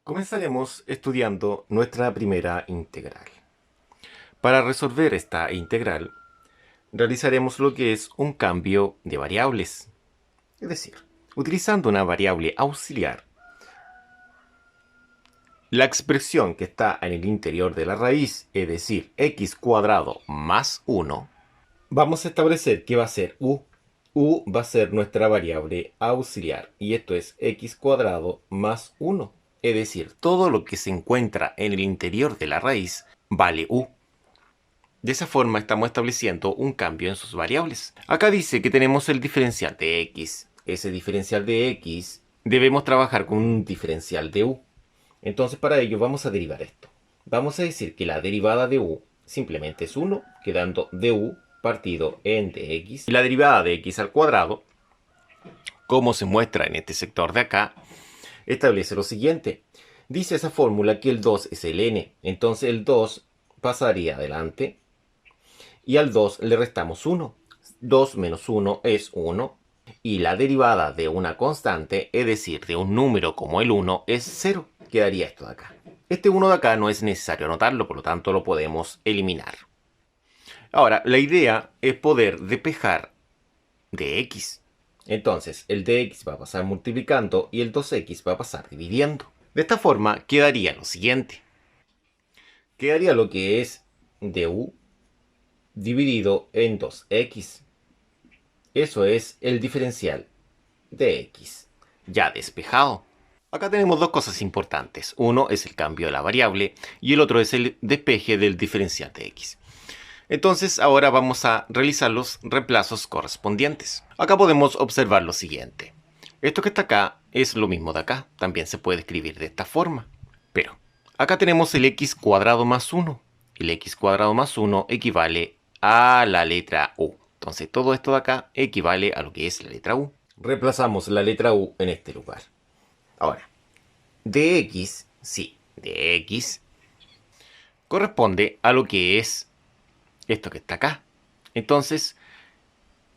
Comenzaremos estudiando nuestra primera integral. Para resolver esta integral, realizaremos lo que es un cambio de variables. Es decir, utilizando una variable auxiliar, la expresión que está en el interior de la raíz, es decir, x cuadrado más 1, vamos a establecer que va a ser u. U va a ser nuestra variable auxiliar y esto es x cuadrado más 1. Es decir, todo lo que se encuentra en el interior de la raíz vale u. De esa forma estamos estableciendo un cambio en sus variables. Acá dice que tenemos el diferencial de x. Ese diferencial de x debemos trabajar con un diferencial de u. Entonces para ello vamos a derivar esto. Vamos a decir que la derivada de u simplemente es 1, quedando du partido en dx. Y la derivada de x al cuadrado, como se muestra en este sector de acá, establece lo siguiente. Dice esa fórmula que el 2 es el n. Entonces el 2 pasaría adelante y al 2 le restamos 1. 2 menos 1 es 1. Y la derivada de una constante, es decir, de un número como el 1, es 0. Quedaría esto de acá. Este 1 de acá no es necesario anotarlo, por lo tanto lo podemos eliminar. Ahora, la idea es poder despejar de x. Entonces, el dx va a pasar multiplicando y el 2x va a pasar dividiendo. De esta forma, quedaría lo siguiente. Quedaría lo que es du dividido en 2x. Eso es el diferencial de x, ya despejado. Acá tenemos dos cosas importantes. Uno es el cambio de la variable y el otro es el despeje del diferencial de x. Entonces ahora vamos a realizar los reemplazos correspondientes. Acá podemos observar lo siguiente. Esto que está acá es lo mismo de acá. También se puede escribir de esta forma. Pero acá tenemos el x cuadrado más 1. El x cuadrado más 1 equivale a la letra u. Entonces todo esto de acá equivale a lo que es la letra u. Reemplazamos la letra u en este lugar. Ahora, dx, sí, dx corresponde a lo que es esto que está acá. Entonces,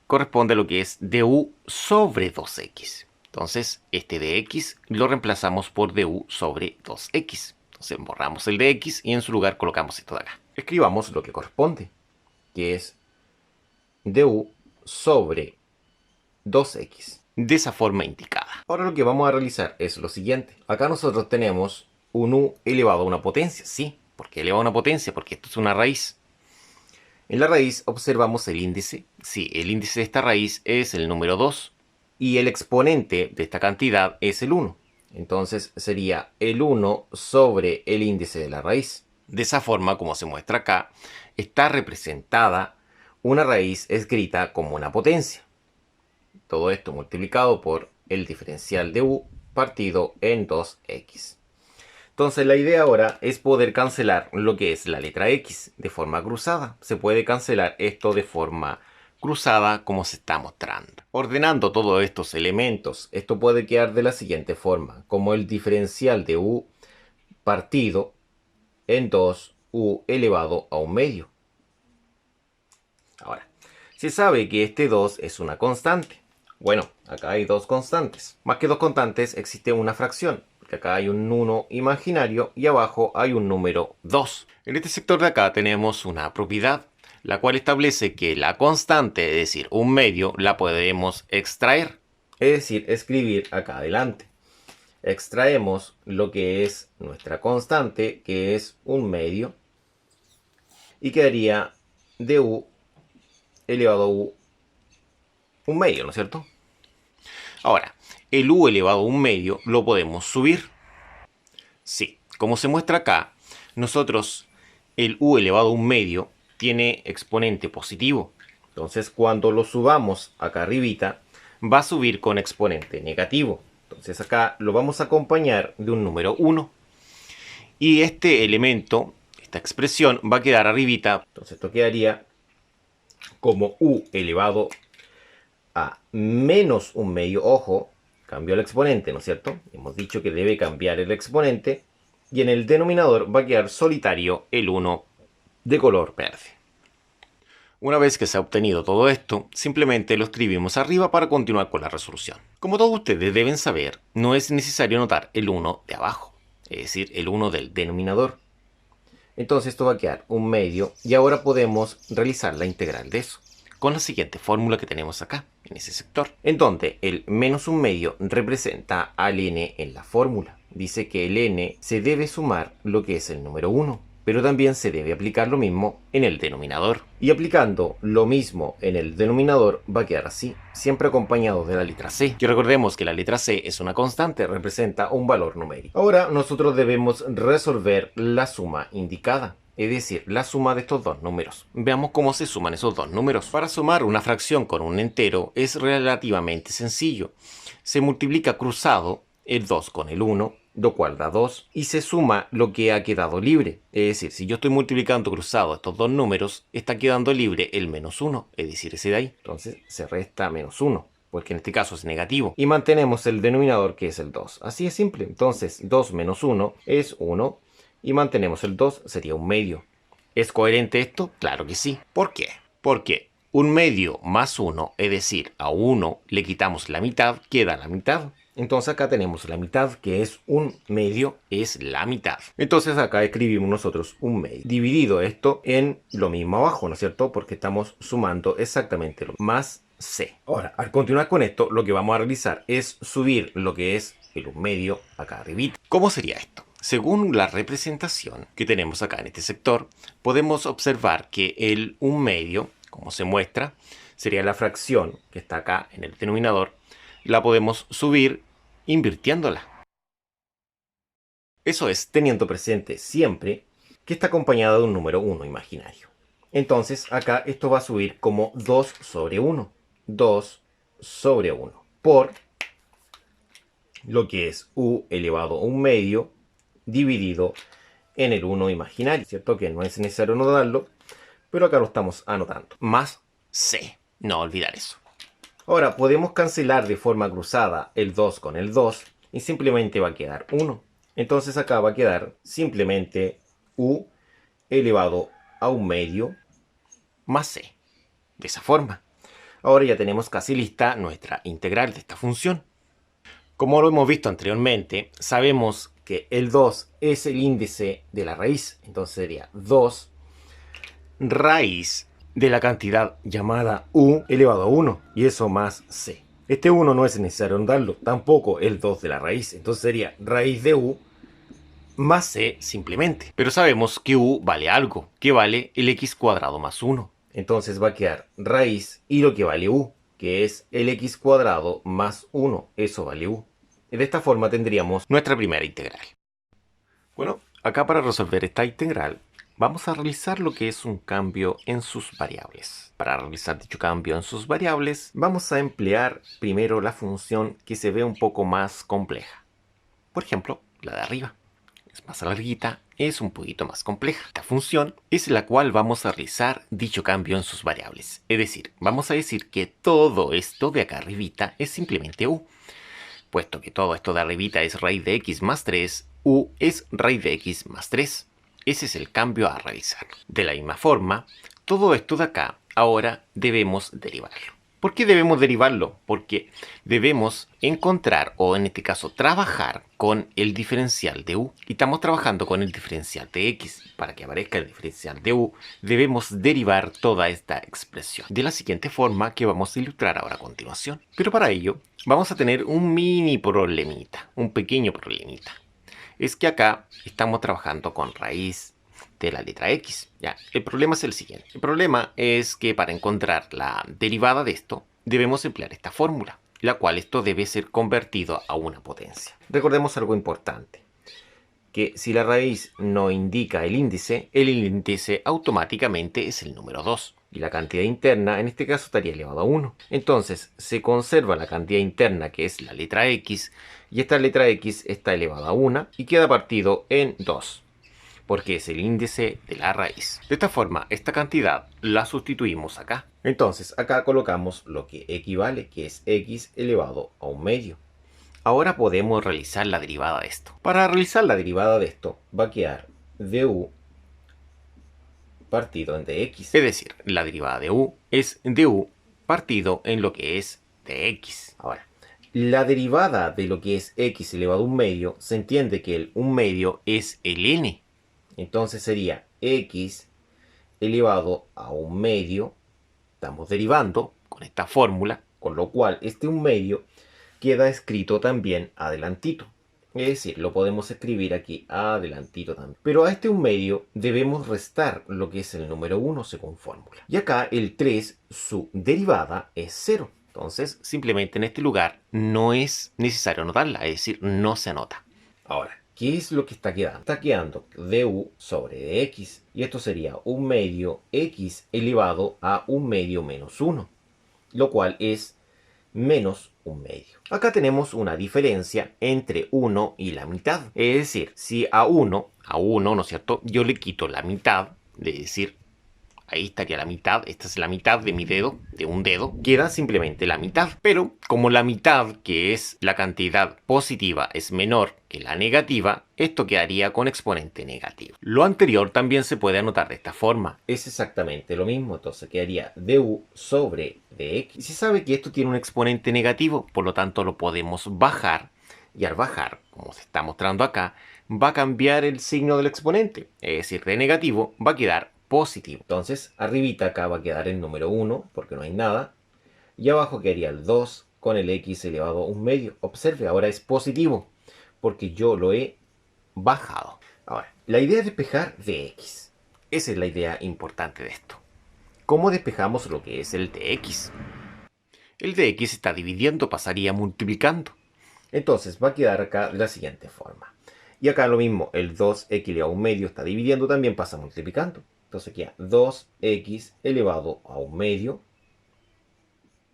corresponde a lo que es du sobre 2x. Entonces, este dx lo reemplazamos por du sobre 2x. Entonces, borramos el dx y en su lugar colocamos esto de acá. Escribamos lo que corresponde, que es du sobre 2x, de esa forma indicada. Ahora lo que vamos a realizar es lo siguiente. Acá nosotros tenemos un u elevado a una potencia, sí. ¿Por qué elevado a una potencia? Porque esto es una raíz. En la raíz observamos el índice. Sí, el índice de esta raíz es el número 2. Y el exponente de esta cantidad es el 1. Entonces sería el 1 sobre el índice de la raíz. De esa forma, como se muestra acá, está representada una raíz escrita como una potencia. Todo esto multiplicado por el diferencial de u partido en 2x. Entonces la idea ahora es poder cancelar lo que es la letra x de forma cruzada. Se puede cancelar esto de forma cruzada como se está mostrando. Ordenando todos estos elementos, esto puede quedar de la siguiente forma, como el diferencial de u partido en 2u elevado a un medio. Ahora, se sabe que este 2 es una constante. Bueno, acá hay dos constantes. Más que dos constantes existe una fracción. Acá hay un 1 imaginario y abajo hay un número 2. En este sector de acá tenemos una propiedad, la cual establece que la constante, es decir, un medio, la podemos extraer. Es decir, escribir acá adelante. Extraemos lo que es nuestra constante, que es un medio, y quedaría du elevado a u un medio, ¿no es cierto? Ahora, el u elevado a un medio lo podemos subir. Sí, como se muestra acá, nosotros el u elevado a un medio tiene exponente positivo. Entonces cuando lo subamos acá arribita, va a subir con exponente negativo. Entonces acá lo vamos a acompañar de un número 1. Y este elemento, esta expresión, va a quedar arribita. Entonces esto quedaría como u elevado a menos un medio. Ojo, cambió el exponente, ¿no es cierto? Hemos dicho que debe cambiar el exponente. Y en el denominador va a quedar solitario el 1 de color verde. Una vez que se ha obtenido todo esto, simplemente lo escribimos arriba para continuar con la resolución. Como todos ustedes deben saber, no es necesario anotar el 1 de abajo. es decir, el 1 del denominador. Entonces esto va a quedar 1/2 y ahora podemos realizar la integral de eso con la siguiente fórmula que tenemos acá, en ese sector, en donde el menos 1/2 representa al n en la fórmula. Dice que el n se debe sumar lo que es el número 1, pero también se debe aplicar lo mismo en el denominador. Y aplicando lo mismo en el denominador va a quedar así, siempre acompañado de la letra c. Y recordemos que la letra c es una constante, representa un valor numérico. Ahora nosotros debemos resolver la suma indicada, es decir, la suma de estos dos números. Veamos cómo se suman esos dos números. Para sumar una fracción con un entero es relativamente sencillo. Se multiplica cruzado el 2 con el 1, lo cual da 2, y se suma lo que ha quedado libre. Es decir, si yo estoy multiplicando cruzado estos dos números, está quedando libre el menos 1, es decir, ese de ahí. Entonces se resta menos 1, porque en este caso es negativo. Y mantenemos el denominador, que es el 2. Así es simple. Entonces 2 menos 1 es 1, y mantenemos el 2, sería 1/2. ¿Es coherente esto? Claro que sí. ¿Por qué? Porque 1/2 más 1, es decir, a 1 le quitamos la mitad, queda la mitad. Entonces acá tenemos la mitad, que es 1/2, es la mitad. Entonces acá escribimos nosotros 1/2. Dividido esto en lo mismo abajo, ¿no es cierto? Porque estamos sumando exactamente lo más c. Ahora, al continuar con esto, lo que vamos a realizar es subir lo que es el 1/2 acá arribita. ¿Cómo sería esto? Según la representación que tenemos acá en este sector, podemos observar que el 1/2, como se muestra, sería la fracción que está acá en el denominador, la podemos subir invirtiéndola. Eso es teniendo presente siempre que está acompañada de un número 1 imaginario. Entonces acá esto va a subir como 2 sobre 1. 2 sobre 1 por lo que es u elevado a 1/2 dividido en el 1 imaginario, ¿cierto? Que no es necesario anotarlo, pero acá lo estamos anotando. Más c, no olvidar eso. Ahora podemos cancelar de forma cruzada el 2 con el 2 y simplemente va a quedar 1. Entonces acá va a quedar simplemente u elevado a 1/2 más c. De esa forma. Ahora ya tenemos casi lista nuestra integral de esta función. Como lo hemos visto anteriormente, sabemos que el 2 es el índice de la raíz. Entonces sería 2 raíz de la cantidad llamada u elevado a 1. Y eso más c. Este 1 no es necesario anotarlo, tampoco el 2 de la raíz. Entonces sería raíz de u más c simplemente. Pero sabemos que u vale algo, que vale el x cuadrado más 1. Entonces va a quedar raíz y lo que vale u, que es el x cuadrado más 1. Eso vale u. De esta forma tendríamos nuestra primera integral. Bueno, acá para resolver esta integral vamos a realizar lo que es un cambio en sus variables. Para realizar dicho cambio en sus variables vamos a emplear primero la función que se ve un poco más compleja. Por ejemplo, la de arriba. Es más larguita, es un poquito más compleja. Esta función es la cual vamos a realizar dicho cambio en sus variables. Es decir, vamos a decir que todo esto de acá arribita es simplemente u. Puesto que todo esto de arribita es raíz de x más 3, u es raíz de x más 3. Ese es el cambio a realizar. De la misma forma, todo esto de acá ahora debemos derivarlo. ¿Por qué debemos derivarlo? Porque debemos encontrar, o en este caso trabajar con el diferencial de u. Y estamos trabajando con el diferencial de x. Para que aparezca el diferencial de u, debemos derivar toda esta expresión. De la siguiente forma que vamos a ilustrar ahora a continuación. Pero para ello, vamos a tener un mini problemita, un pequeño problemita. Es que acá estamos trabajando con raíz de la letra x. Ya, el problema es el siguiente. El problema es que para encontrar la derivada de esto, debemos emplear esta fórmula, la cual esto debe ser convertido a una potencia. Recordemos algo importante, que si la raíz no indica el índice automáticamente es el número 2. Y la cantidad interna, en este caso, estaría elevado a 1. Entonces, se conserva la cantidad interna, que es la letra x, y esta letra x está elevada a 1 y queda partido en 2. Porque es el índice de la raíz. De esta forma, esta cantidad la sustituimos acá. Entonces, acá colocamos lo que equivale, que es x elevado a 1/2. Ahora podemos realizar la derivada de esto. Para realizar la derivada de esto, va a quedar du partido en dx. Es decir, la derivada de u es du partido en lo que es dx. Ahora, la derivada de lo que es x elevado a un medio, se entiende que el 1/2 es el n. Entonces sería x elevado a 1/2. Estamos derivando con esta fórmula, con lo cual este 1/2 queda escrito también adelantito. Es decir, lo podemos escribir aquí adelantito también. Pero a este 1/2 debemos restar lo que es el número 1 según fórmula. Y acá el 3, su derivada es 0. Entonces, simplemente en este lugar no es necesario anotarla, es decir, no se anota. Ahora, ¿qué es lo que está quedando? Está quedando du sobre dx. Y esto sería 1/2 x elevado a 1/2 menos 1. Lo cual es menos 1/2. Acá tenemos una diferencia entre 1 y la mitad. Es decir, si a 1, ¿no es cierto? Yo le quito la mitad, de decir, ahí estaría la mitad, esta es la mitad de mi dedo, de un dedo, queda simplemente la mitad. Pero como la mitad, que es la cantidad positiva, es menor que la negativa, esto quedaría con exponente negativo. Lo anterior también se puede anotar de esta forma. Es exactamente lo mismo, entonces quedaría du sobre dx. Y se sabe que esto tiene un exponente negativo, por lo tanto lo podemos bajar. Y al bajar, como se está mostrando acá, va a cambiar el signo del exponente. Es decir, de negativo va a quedar positivo. Entonces, arribita acá va a quedar el número 1, porque no hay nada. Y abajo quedaría el 2 con el x elevado a 1/2. Observe, ahora es positivo, porque yo lo he bajado. Ahora, la idea es despejar dx. Esa es la idea importante de esto. ¿Cómo despejamos lo que es el dx? El dx está dividiendo, pasaría multiplicando. Entonces va a quedar acá de la siguiente forma. Y acá lo mismo, el 2x elevado a 1/2 está dividiendo, también pasa multiplicando. Entonces queda 2x elevado a 1/2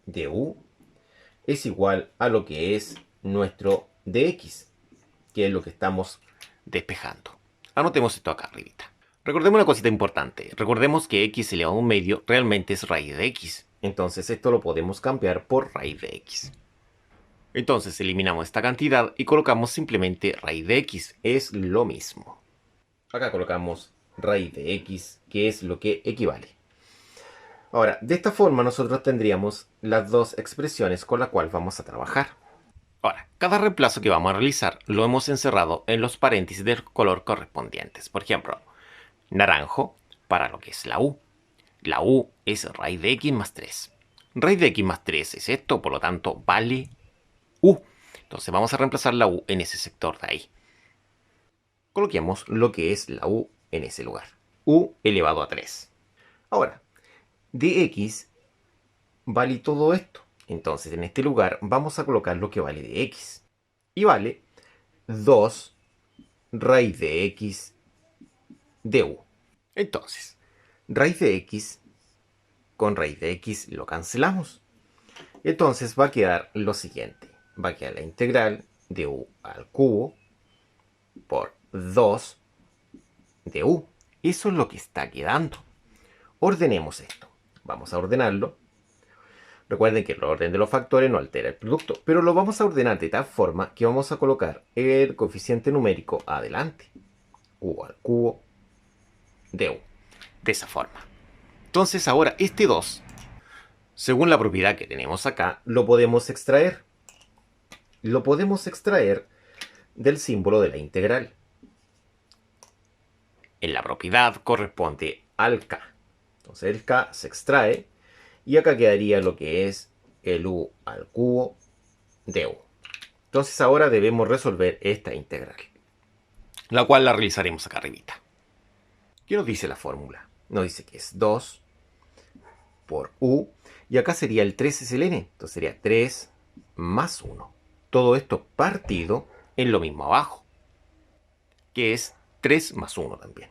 de u es igual a lo que es nuestro dx, que es lo que estamos despejando. Anotemos esto acá arribita. Recordemos una cosita importante. Recordemos que x elevado a 1/2 realmente es raíz de x. Entonces esto lo podemos cambiar por raíz de x. Entonces eliminamos esta cantidad y colocamos simplemente raíz de x. Es lo mismo. Acá colocamos raíz de x, que es lo que equivale. Ahora, de esta forma nosotros tendríamos las dos expresiones con las cuales vamos a trabajar. Ahora, cada reemplazo que vamos a realizar lo hemos encerrado en los paréntesis del color correspondientes. Por ejemplo, naranjo para lo que es la u. La u es raíz de x más 3. Raíz de x más 3 es esto, por lo tanto vale u. Entonces vamos a reemplazar la u en ese sector de ahí. Coloquemos lo que es la u en ese lugar. U elevado a 3. Ahora, dx vale todo esto. Entonces en este lugar vamos a colocar lo que vale de x. Y vale 2 raíz de x de u. Entonces, raíz de x con raíz de x lo cancelamos. Entonces va a quedar lo siguiente. Va a quedar la integral de u al cubo por 2 de u. Eso es lo que está quedando. Ordenemos esto. Vamos a ordenarlo. Recuerden que el orden de los factores no altera el producto, pero lo vamos a ordenar de tal forma que vamos a colocar el coeficiente numérico adelante. U al cubo de u. De esa forma. Entonces ahora este 2, según la propiedad que tenemos acá, lo podemos extraer. Lo podemos extraer del símbolo de la integral. En la propiedad corresponde al k. Entonces el k se extrae y acá quedaría lo que es el u al cubo de u. Entonces ahora debemos resolver esta integral, la cual la realizaremos acá arribita. ¿Qué nos dice la fórmula? Nos dice que es 2 por u, y acá sería el 3 es el n, entonces sería 3 más 1. Todo esto partido en lo mismo abajo, que es 3 más 1 también.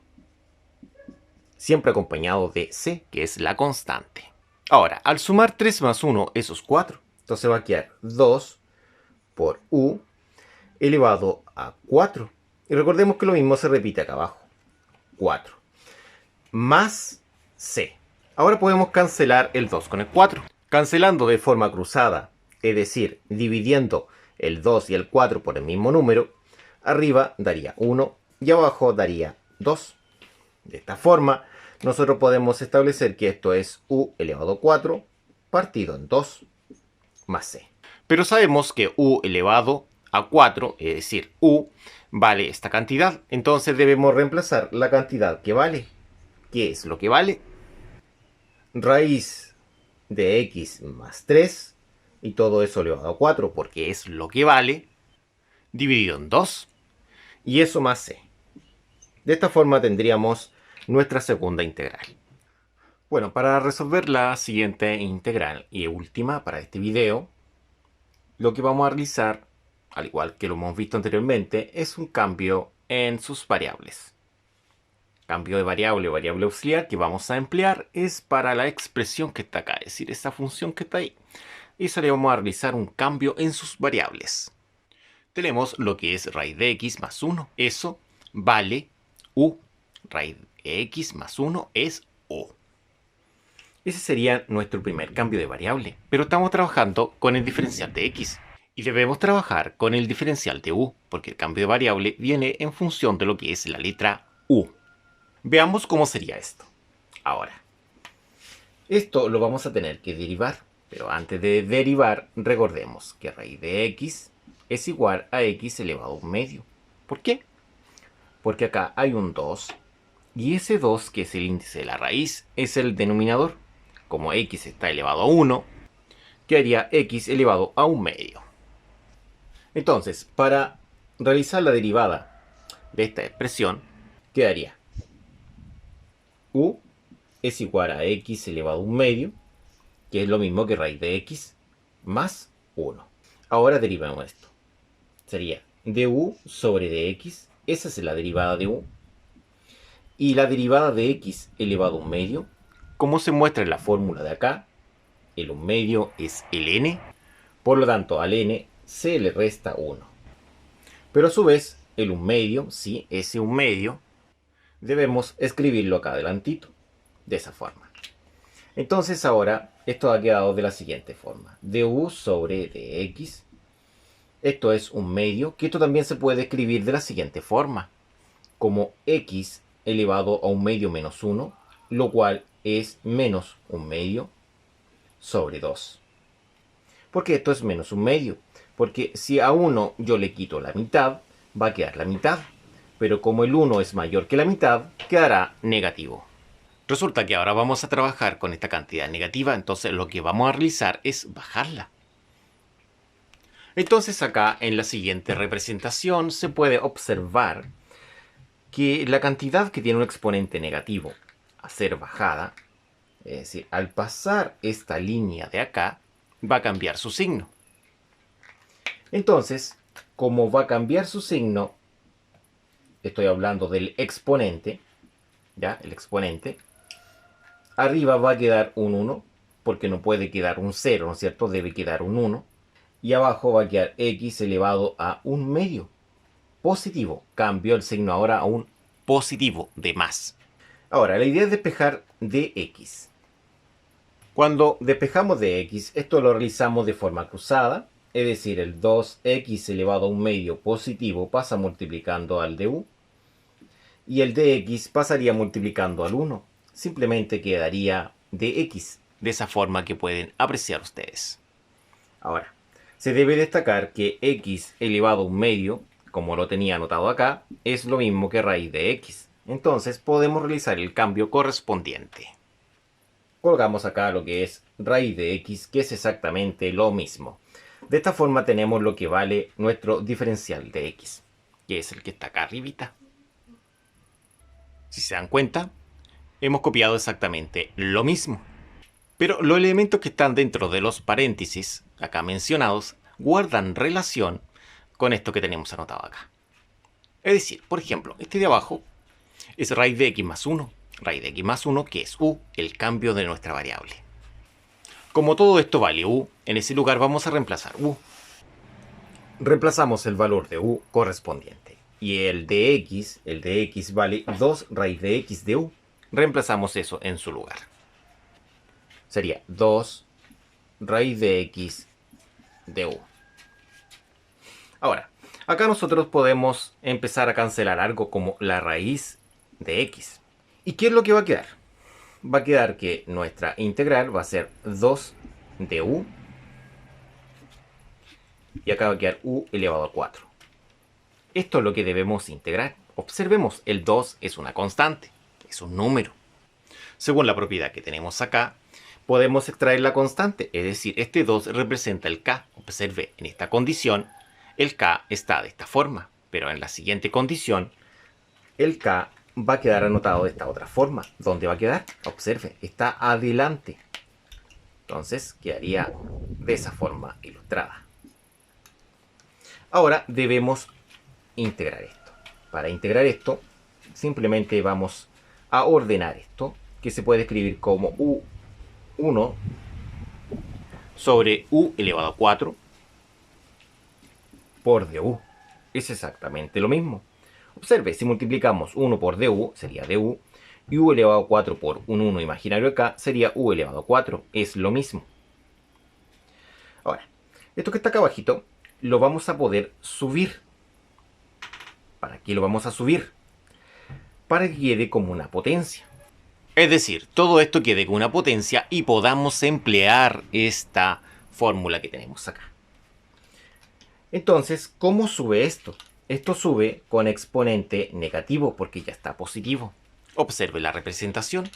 Siempre acompañado de c, que es la constante. Ahora, al sumar 3 más 1, eso es 4. Entonces va a quedar 2 por u elevado a 4. Y recordemos que lo mismo se repite acá abajo. 4 más c. Ahora podemos cancelar el 2 con el 4. Cancelando de forma cruzada, es decir, dividiendo el 2 y el 4 por el mismo número, arriba daría 1 y abajo daría 2. De esta forma, nosotros podemos establecer que esto es u elevado a 4 partido en 2 más c. Pero sabemos que u elevado a 4, es decir, u, vale esta cantidad. Entonces debemos reemplazar la cantidad que vale. ¿Qué es lo que vale? Raíz de x más 3, y todo eso elevado a 4, porque es lo que vale, dividido en 2, y eso más c. De esta forma tendríamos nuestra segunda integral. Bueno, para resolver la siguiente integral y última para este video, lo que vamos a realizar, al igual que lo hemos visto anteriormente, es un cambio en sus variables. Cambio de variable o variable auxiliar que vamos a emplear es para la expresión que está acá, es decir, esa función que está ahí. Y eso le vamos a realizar un cambio en sus variables. Tenemos lo que es raíz de x más 1. Eso vale u. Raíz de x más 1 es u. Ese sería nuestro primer cambio de variable. Pero estamos trabajando con el diferencial de x. Y debemos trabajar con el diferencial de u, porque el cambio de variable viene en función de lo que es la letra u. Veamos cómo sería esto. Ahora, esto lo vamos a tener que derivar. Pero antes de derivar, recordemos que raíz de x es igual a x elevado a un medio. ¿Por qué? Porque acá hay un 2, y ese 2, que es el índice de la raíz, es el denominador. Como x está elevado a 1, quedaría x elevado a un medio. Entonces, para realizar la derivada de esta expresión, quedaría u es igual a x elevado a un medio, que es lo mismo que raíz de x, más 1. Ahora derivamos esto. Sería du sobre dx, esa es la derivada de u. Y la derivada de x elevado a un medio, como se muestra en la fórmula de acá, el 1 medio es el n, por lo tanto al n se le resta 1. Pero a su vez, el 1 medio, sí, ese 1 medio, debemos escribirlo acá adelantito, de esa forma. Entonces ahora esto ha quedado de la siguiente forma. Du sobre dx, esto es 1 medio, que esto también se puede escribir de la siguiente forma. Como x elevado a 1 medio menos 1, lo cual es menos 1 medio sobre 2. ¿Por qué esto es menos 1 medio? Porque si a 1 yo le quito la mitad, va a quedar la mitad. Pero como el 1 es mayor que la mitad, quedará negativo. Resulta que ahora vamos a trabajar con esta cantidad negativa, entonces lo que vamos a realizar es bajarla. Entonces acá en la siguiente representación se puede observar que la cantidad que tiene un exponente negativo a ser bajada, es decir, al pasar esta línea de acá, va a cambiar su signo. Entonces, como va a cambiar su signo, estoy hablando del exponente, ¿ya? El exponente, arriba va a quedar un 1, porque no puede quedar un 0, ¿no es cierto? Debe quedar un 1. Y abajo va a quedar x elevado a un medio. Positivo. Cambió el signo ahora a un positivo de más. Ahora, la idea es despejar dx. Cuando despejamos dx, esto lo realizamos de forma cruzada, es decir, el 2x elevado a un medio positivo pasa multiplicando al du, y el dx pasaría multiplicando al 1. Simplemente quedaría dx, de esa forma que pueden apreciar ustedes. Ahora, se debe destacar que x elevado a un medio, como lo tenía anotado acá, es lo mismo que raíz de x. Entonces podemos realizar el cambio correspondiente. Colgamos acá lo que es raíz de x, que es exactamente lo mismo. De esta forma tenemos lo que vale nuestro diferencial de x, que es el que está acá arribita. Si se dan cuenta, hemos copiado exactamente lo mismo. Pero los elementos que están dentro de los paréntesis, acá mencionados, guardan relación con esto que tenemos anotado acá. Es decir, por ejemplo, este de abajo es raíz de x más 1. Raíz de x más 1, que es u, el cambio de nuestra variable. Como todo esto vale u, en ese lugar vamos a reemplazar u. Reemplazamos el valor de u correspondiente. Y el de x vale 2 raíz de x de u. Reemplazamos eso en su lugar. Sería 2 raíz de x de u. Ahora, acá nosotros podemos empezar a cancelar algo como la raíz de x. ¿Y qué es lo que va a quedar? Va a quedar que nuestra integral va a ser 2 de u y acá va a quedar u elevado a 4. Esto es lo que debemos integrar. Observemos, el 2 es una constante, es un número. Según la propiedad que tenemos acá, podemos extraer la constante, es decir, este 2 representa el k. Observe, en esta condición, el k está de esta forma, pero en la siguiente condición, el k va a quedar anotado de esta otra forma. ¿Dónde va a quedar? Observe, está adelante. Entonces quedaría de esa forma ilustrada. Ahora debemos integrar esto. Para integrar esto, simplemente vamos a ordenar esto, que se puede escribir como u1 sobre u elevado a 4 por du. Es exactamente lo mismo. Observe, si multiplicamos 1 por du, sería du, y u elevado a 4 por un 1 imaginario acá, sería u elevado a 4. Es lo mismo. Ahora, esto que está acá abajito, lo vamos a poder subir. ¿Para qué lo vamos a subir? Para que quede como una potencia. Es decir, todo esto quede como una potencia y podamos emplear esta fórmula que tenemos acá. Entonces, ¿cómo sube esto? Esto sube con exponente negativo porque ya está positivo. Observe la representación.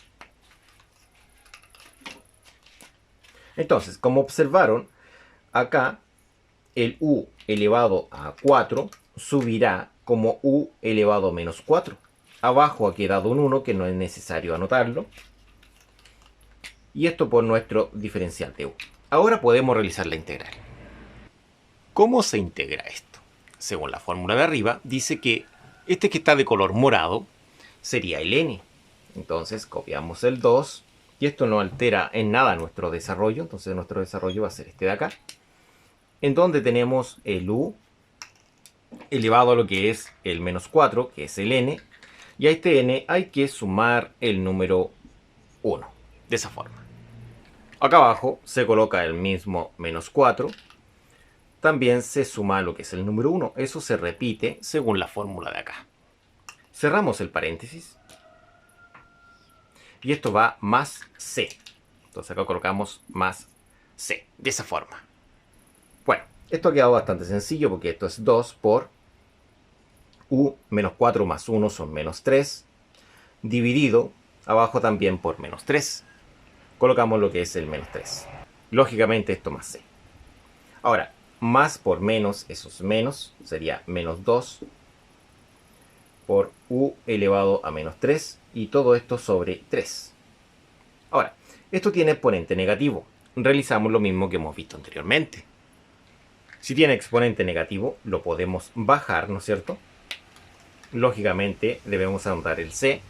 Entonces, como observaron, acá el u elevado a 4 subirá como u elevado a menos 4. Abajo ha quedado un 1 que no es necesario anotarlo. Y esto por nuestro diferencial de u. Ahora podemos realizar la integral. ¿Cómo se integra esto? Según la fórmula de arriba, dice que este que está de color morado sería el n. Entonces copiamos el 2 y esto no altera en nada nuestro desarrollo. Entonces nuestro desarrollo va a ser este de acá, en donde tenemos el u elevado a lo que es el menos 4, que es el n, y a este n hay que sumar el número 1, de esa forma. Acá abajo se coloca el mismo menos 4, también se suma lo que es el número 1, eso se repite según la fórmula de acá. Cerramos el paréntesis, y esto va más c, entonces acá colocamos más c, de esa forma. Bueno, esto ha quedado bastante sencillo porque esto es 2 por u menos 4 más 1 son menos 3, dividido abajo también por menos 3. Colocamos lo que es el menos 3. Lógicamente esto más c. Ahora, más por menos, eso es menos, sería menos 2 por u elevado a menos 3 y todo esto sobre 3. Ahora, esto tiene exponente negativo. Realizamos lo mismo que hemos visto anteriormente. Si tiene exponente negativo, lo podemos bajar, ¿no es cierto? Lógicamente debemos anotar el c.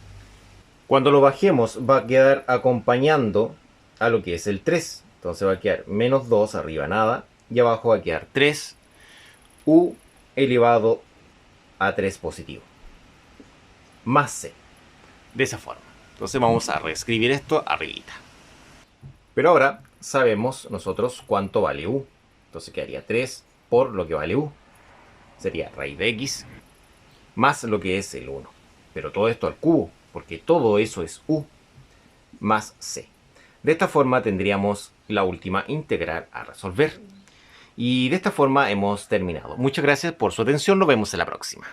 Cuando lo bajemos va a quedar acompañando a lo que es el 3. Entonces va a quedar menos 2, arriba nada, y abajo va a quedar 3, u elevado a 3 positivo, más c. De esa forma. Entonces vamos a reescribir esto arribita. Pero ahora sabemos nosotros cuánto vale u. Entonces quedaría 3 por lo que vale u. Sería raíz de x más lo que es el 1. Pero todo esto al cubo, porque todo eso es u más c. De esta forma tendríamos la última integral a resolver. Y de esta forma hemos terminado. Muchas gracias por su atención. Nos vemos en la próxima.